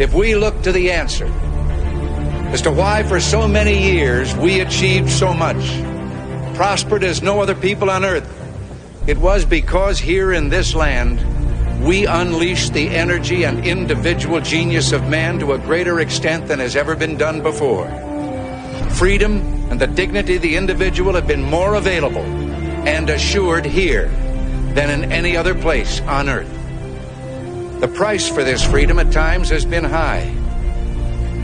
if we look to the answer as to why for so many years we achieved so much, prospered as no other people on earth, it was because here in this land we unleashed the energy and individual genius of man to a greater extent than has ever been done before. Freedom and the dignity of the individual have been more available and assured here than in any other place on earth. The price for this freedom at times has been high,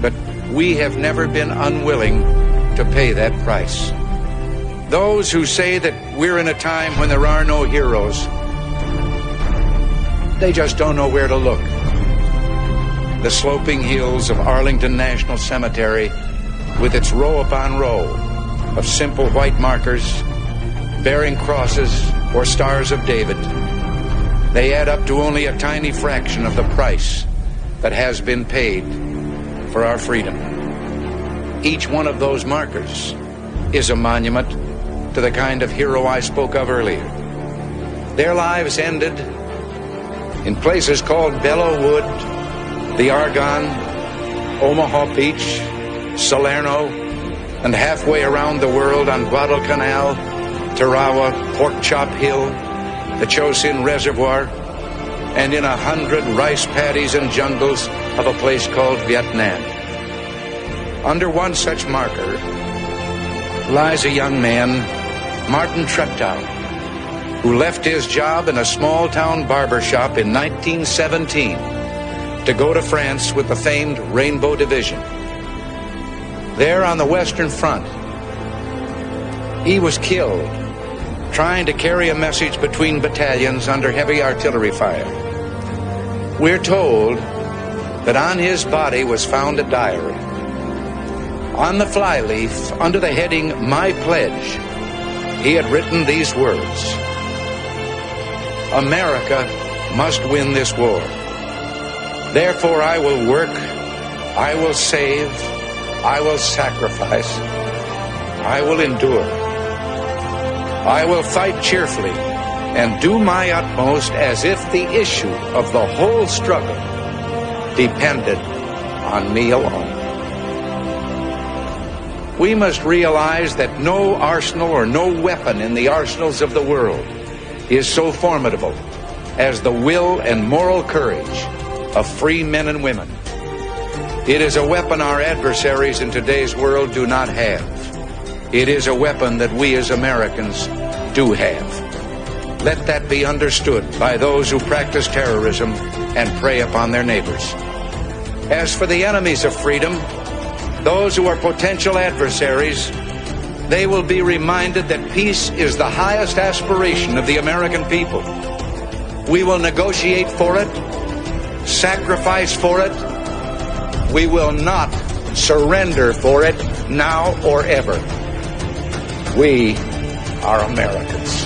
but we have never been unwilling to pay that price. Those who say that we're in a time when there are no heroes, they just don't know where to look. The sloping hills of Arlington National Cemetery, with its row upon row of simple white markers bearing crosses or stars of David, they add up to only a tiny fraction of the price that has been paid for our freedom. Each one of those markers is a monument to the kind of hero I spoke of earlier. Their lives ended in places called Belleau Wood, the Argonne, Omaha Beach, Salerno, and halfway around the world on Guadalcanal, Tarawa, Pork Chop Hill, the Chosin Reservoir, and in 100 rice paddies and jungles of a place called Vietnam. Under one such marker lies a young man, Martin Treptow, who left his job in a small-town barber shop in 1917 to go to France with the famed Rainbow Division. There on the Western Front, he was killed trying to carry a message between battalions under heavy artillery fire. We're told that on his body was found a diary. On the flyleaf, under the heading, My Pledge, he had written these words: America must win this war. Therefore I will work, I will save, I will sacrifice, I will endure. I will fight cheerfully and do my utmost as if the issue of the whole struggle depended on me alone. We must realize that no arsenal or no weapon in the arsenals of the world is so formidable as the will and moral courage of free men and women. It is a weapon our adversaries in today's world do not have. It is a weapon that we as Americans do have. Let that be understood by those who practice terrorism and prey upon their neighbors. As for the enemies of freedom, those who are potential adversaries, they will be reminded that peace is the highest aspiration of the American people. We will negotiate for it, sacrifice for it. We will not surrender for it now or ever. We are Americans.